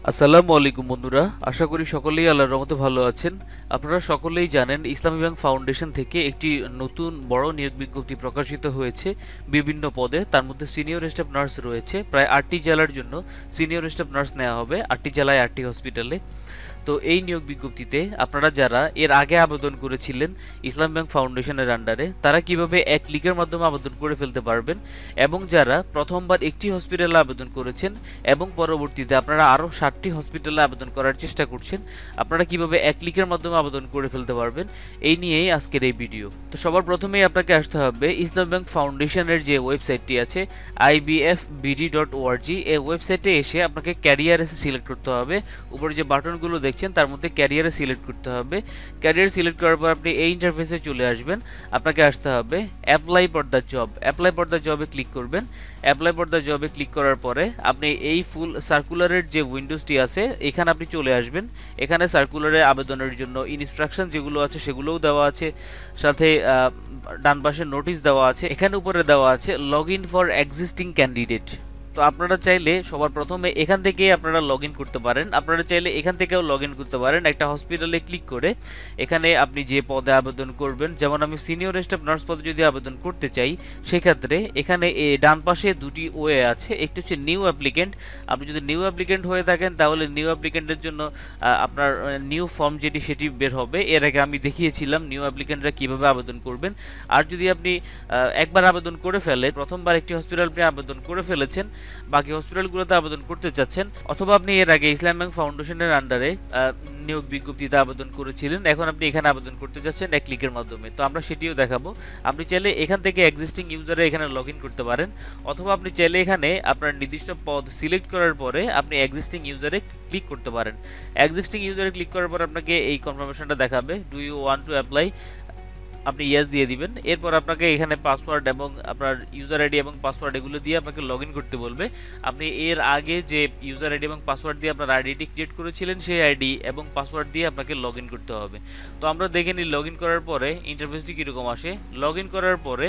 আসসালামু আলাইকুম বন্ধুরা, আশা করি সকলেই আল্লাহর রহমতে ভালো আছেন। আপনারা সকলেই জানেন ইসলামী ব্যাংক ফাউন্ডেশন থেকে একটি নতুন বড় নিয়োগ বিজ্ঞপ্তি প্রকাশিত হয়েছে বিভিন্ন পদে। তার মধ্যে সিনিয়র স্টাফ নার্স রয়েছে। প্রায় 8টি জেলার জন্য সিনিয়র স্টাফ নার্স নেওয়া হবে, 8টি জেলায় 8টি হসপিটালে। তো এই নিয়োগ বিজ্ঞপ্তিতে আপনারা যারা এর আগে আবেদন করেছিলেন ইসলাম ব্যাংক ফাউন্ডেশনের আন্ডারে, তারা কিভাবে এক ক্লিকের মাধ্যমে আবেদন করে ফেলতে পারবেন, এবং যারা প্রথমবার একটি হসপিটালে আবেদন করেছেন এবং পরবর্তীতে আপনারা আরও 7টি হসপিটালে আবেদন করার চেষ্টা করছেন, আপনারা কিভাবে এক ক্লিকের মাধ্যমে আবেদন করে ফেলতে পারবেন, এই নিয়েই আজকের এই ভিডিও। তো সবার প্রথমেই আপনাকে আসতে হবে ইসলাম ব্যাংক ফাউন্ডেশনের যে ওয়েবসাইটটি আছে ibfbd.org, এই ওয়েবসাইটে এসে আপনাকে ক্যারিয়ারে সিলেক্ট করতে হবে। উপরে যে বাটনগুলো দেখছেন তার মধ্যে ক্যারিয়ারে সিলেক্ট করতে হবে। ক্যারিয়ার সিলেক্ট করার পর আপনি এই ইন্টারফেসে চলে আসবেন। আপনাকে আসতে হবে apply for the job. Apply for the জবে ক্লিক করবেন। অ্যাপ্লাই ফর দ্য জবে ক্লিক করার পরে আপনি এই ফুল সার্কুলারের যে উইন্ডোজটি আছে এখানে আপনি চলে আসবেন। এখানে সার্কুলারে আবেদনের জন্য ইনস্ট্রাকশন যেগুলো আছে সেগুলোও দেওয়া আছে, সাথে ডান পাশে নোটিশ দেওয়া আছে। এখানে উপরে দেওয়া আছে log in for existing candidate. তো আপনারা চাইলে সবার প্রথমে এখান থেকে আপনারা লগ ইন করতে পারেন। আপনারা চাইলে এখান থেকেও লগ ইন করতে পারেন। একটা হসপিটালে ক্লিক করে এখানে আপনি যে পদে আবেদন করবেন, যেমন আমি সিনিয়র স্টাফ নার্স পদে যদি আবেদন করতে চাই, সেক্ষেত্রে এখানে ডান পাশে দুটি ওয়ে আছে। একটি হচ্ছে নিউ অ্যাপ্লিকেন্ট। আপনি যদি নিউ অ্যাপ্লিকেন্ট হয়ে থাকেন তাহলে নিউ অ্যাপ্লিকেন্টের জন্য আপনার নিউ ফর্ম সেটি বের হবে। এর আগে আমি দেখিয়েছিলাম নিউ অ্যাপ্লিকেন্টরা কীভাবে আবেদন করবেন। আর যদি আপনি একবার আবেদন করে ফেলে, প্রথমবার একটি হসপিটাল আপনি আবেদন করে ফেলেছেন, বাকি হসপিটালগুলোতে আবেদন করতে চাচ্ছেন, অথবা আপনি এর আগে ইসলাম ব্যাংক ফাউন্ডেশনের আন্ডারে নিয়োগ বিজ্ঞপ্তিতে আবেদন করেছিলেন, এখন আপনি এখানে আবেদন করতে চাচ্ছেন এক ক্লিকের মাধ্যমে, তো আমরা সেটিও দেখাবো। আপনি চাইলে এখান থেকে এক্সিস্টিং ইউজারে এখানে লগ ইন করতে পারেন, অথবা আপনি চাইলে এখানে আপনার নির্দিষ্ট পদ সিলেক্ট করার পরে আপনি এক্সিস্টিং ইউজারে ক্লিক করতে পারেন। এক্সিস্টিং ইউজারে ক্লিক করার পর আপনাকে এই কনফার্মেশনটা দেখাবে, do you want to apply. আপনি ইয়েস দিয়ে দিবেন। এরপর আপনাকে এখানে পাসওয়ার্ড এবং আপনার ইউজার আইডি এবং পাসওয়ার্ড এগুলো দিয়ে আপনাকে লগ ইন করতে বলবে। আপনি এর আগে যে ইউজার আইডি এবং পাসওয়ার্ড দিয়ে আপনার আইডিটি ক্রিয়েট করেছিলেন, সেই আইডি এবং পাসওয়ার্ড দিয়ে আপনাকে লগ ইন করতে হবে। তো আমরা দেখে নিই লগ ইন করার পরে ইন্টারফেসটি কীরকম আসে। লগ ইন করার পরে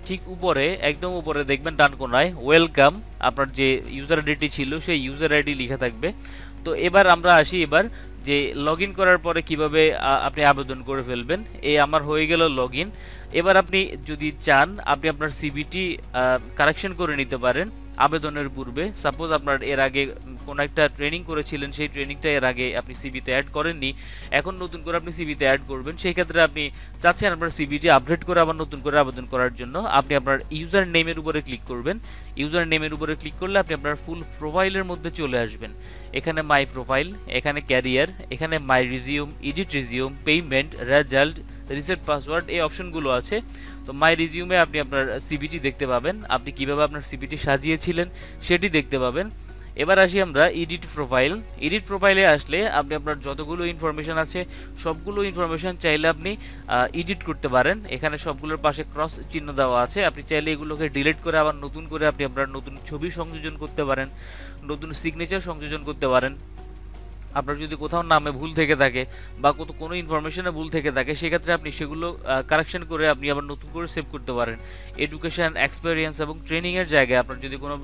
ঠিক উপরে, একদম উপরে দেখবেন ডান কোনায় ওয়েলকাম, আপনার যে ইউজার আইডিটি ছিল সেই ইউজার আইডি লেখা থাকবে। তো এবার আমরা আসি যে লগ ইন করার পরে কিভাবে আপনি আবেদন করে ফেলবেন। এই আমার হয়ে গেল লগ ইন। এবার আপনি যদি চান আপনি আপনার সিভিটি কারেকশন করে নিতে পারেন আবেদনের পূর্বে। সাপোজ আপনার এর আগে কোনো একটা ট্রেনিং করেছিলেন, সেই ট্রেনিংটা এর আগে আপনি সিভিতে অ্যাড করেননি, এখন নতুন করে আপনি সিভিতে অ্যাড করবেন, সেই ক্ষেত্রে আপনি চাচ্ছেন আপনার সিভিটি আপডেট করে আবার নতুন করে আবেদন করার জন্য, আপনি আপনার ইউজার নেমের উপরে ক্লিক করবেন। ইউজার নেমের উপরে ক্লিক করলে আপনি আপনার ফুল প্রোফাইলের মধ্যে চলে আসবেন। এখানে মাই প্রোফাইল, এখানে ক্যারিয়ার, এখানে my resume, edit resume, payment, result, reset password, এই অপশনগুলো আছে। তো মাই রিজিউমে আপনি আপনার সিভিটি দেখতে পাবেন, আপনি কিভাবে আপনার সিভিটি সাজিয়েছিলেন সেটি দেখতে পাবেন। এবার আসি আমরা এডিট প্রোফাইল। এডিট প্রোফাইলে আসলে আপনি আপনার যতগুলো ইনফরমেশন আছে সবগুলো ইনফরমেশন চাইলে আপনি এডিট করতে পারেন। এখানে সবগুলোর পাশে ক্রস চিহ্ন দেওয়া আছে, আপনি চাইলে এগুলোকে ডিলিট করে আবার নতুন করে আপনি আপনার নতুন ছবি সংযোজন করতে পারেন, নতুন সিগনেচার সংযোজন করতে পারেন। আপনার যদি কোথাও নামে ভুল থেকে থাকে বা কোনো ইনফরমেশনে ভুল থেকে থাকে, সেক্ষেত্রে আপনি সেগুলো কারেকশন করে আপনি আবার নতুন করে সেভ করতে পারেন। এডুকেশন, এক্সপেরিয়েন্স এবং ট্রেনিংয়ের জায়গায় আপনার যদি কোনো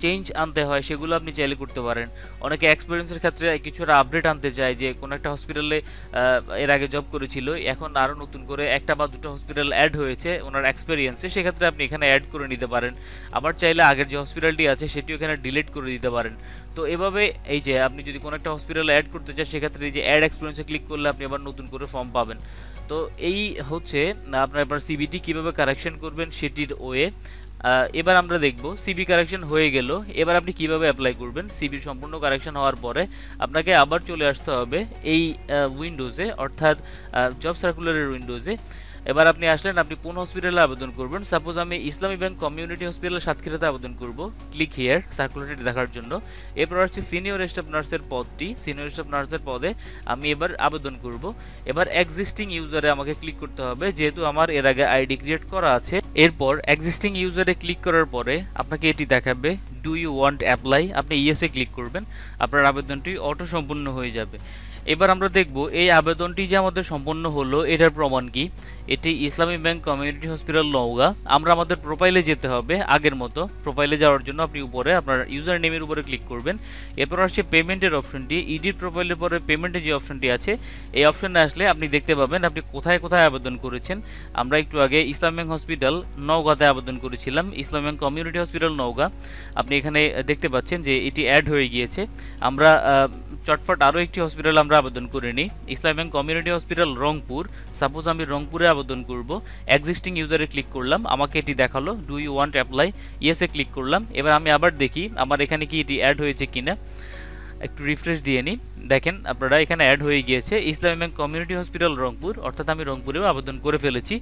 চেঞ্জ আনতে হয় সেগুলো আপনি চাইলে করতে পারেন। অনেকে এক্সপেরিয়েন্সের ক্ষেত্রে কিছুটা আপডেট আনতে চায়, যে কোনো একটা হসপিটালে এর আগে জব করেছিল, এখন আরও নতুন করে একটা বা দুটো হসপিটাল অ্যাড হয়েছে ওনার এক্সপেরিয়েন্সে, সেক্ষেত্রে আপনি এখানে অ্যাড করে নিতে পারেন। আবার চাইলে আগের যে হসপিটালটি আছে সেটিও এখানে ডিলিট করে দিতে পারেন। তো এভাবে এই যে আপনি যদি কোনো একটা হসপিটালে অ্যাড করতে চান, সেক্ষেত্রে এই যে অ্যাড এক্সপিরিয়েন্সে ক্লিক করলে আপনি আবার নতুন করে ফর্ম পাবেন। তো এই হচ্ছে আপনার সিভিটি কীভাবে কারেকশন করবেন সেটির ওয়ে। এবার আমরা দেখব সিভি কারেকশন হয়ে গেল, এবার আপনি কিভাবে অ্যাপ্লাই করবেন। সিভির সম্পূর্ণ কারেকশন হওয়ার পরে আপনাকে আবার চলে আসতে হবে এই উইন্ডোজে, অর্থাৎ জব সার্কুলারের উইন্ডোজে। এবার আপনি আসলেন, আপনি কোন হসপিটালে আবেদন করবেন। সাপোজ আমি ইসলামী ব্যাংক কমিউনিটি হসপিটাল সাতক্ষীরাতে আবেদন করব। ক্লিক হিয়ার সার্কুলারটি দেখার জন্য। এরপর আসছে সিনিয়র স্টাফ নার্সের পদটি, সিনিয়র স্টাফ নার্সের পদে আমি এবার আবেদন করব। এবার এক্সিস্টিং ইউজারে আমাকে ক্লিক করতে হবে, যেহেতু আমার এর আগে আইডি ক্রিয়েট করা আছে। এরপর এক্সিস্টিং ইউজারে ক্লিক করার পরে আপনাকে এটি দেখাবে, ডু ইউ ওয়ান্ট অ্যাপ্লাই, আপনি ইয়েসে ক্লিক করবেন, আপনার আবেদনটি অটো সম্পূর্ণ হয়ে যাবে। এবার আমরা দেখব এই আবেদনটি যে আমাদের সম্পন্ন হলো এটার প্রমাণ কি। এটি ইসলামী ব্যাংক কমিউনিটি হসপিটাল নওগাঁ। আমরা আমাদের প্রোফাইলে যেতে হবে আগের মতো। প্রোফাইলে যাওয়ার জন্য আপনি উপরে আপনার ইউজার নেমের উপরে ক্লিক করবেন, এরপর আসছে পেমেন্টের অপশনটি। ইডিট প্রোফাইলের পরে পেমেন্টের যে অপশনটি আছে এই অপশনে আসলে আপনি দেখতে পাবেন আপনি কোথায় কোথায় আবেদন করেছেন। আমরা একটু আগে ইসলাম ব্যাংক হসপিটাল নওগাঁতে আবেদন করেছিলাম, ইসলাম ব্যাংক কমিউনিটি হসপিটাল নওগাঁ। আপনি এখানে দেখতে পাচ্ছেন যে এটি অ্যাড হয়ে গিয়েছে। আমরা চটফট আরও একটি হসপিটাল আমরা আবেদন করে নিই, Islam bank community hospital Rangpur. Suppose আমি রংপুরে আবেদন করব, এক্সিস্টিং ইউজারে ক্লিক করলাম, আমাকে এটি দেখালো ডু ইউ ওয়ান্ট অ্যাপ্লাই, ইয়েসে ক্লিক করলাম। এবার আমি আবার দেখি আমার এখানে কি এটি অ্যাড হয়েছে কিনা, একটু রিফ্রেশ দিয়ে নিই। দেখেন আপনারা এখানে অ্যাড হয়ে গিয়েছে ইসলামী ব্যাংক কমিউনিটি হসপিটাল রংপুর, অর্থাৎ আমি রংপুরেও আবেদন করে ফেলেছি।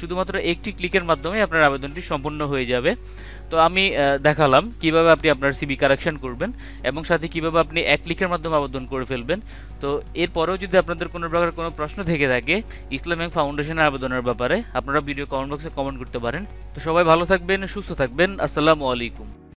শুধুমাত্র একটি ক্লিকের মাধ্যমে আপনার আবেদনটি সম্পূর্ণ হয়ে যাবে। তো আমি দেখালাম কিভাবে আপনি আপনার সিভি কারেকশন করবেন এবং সাথে কিভাবে আপনি এক ক্লিকের মাধ্যমে আবেদন করে ফেলবেন। তো এরপরেও যদি আপনাদের কোনো প্রকার কোনো প্রশ্ন থেকে থাকে ইসলাম ব্যাংক ফাউন্ডেশনের আবেদনের ব্যাপারে, আপনারা ভিডিও কমেন্ট বক্সে কমেন্ট করতে পারেন। তো সবাই ভালো থাকবেন, সুস্থ থাকবেন। আসসালামু আলাইকুম।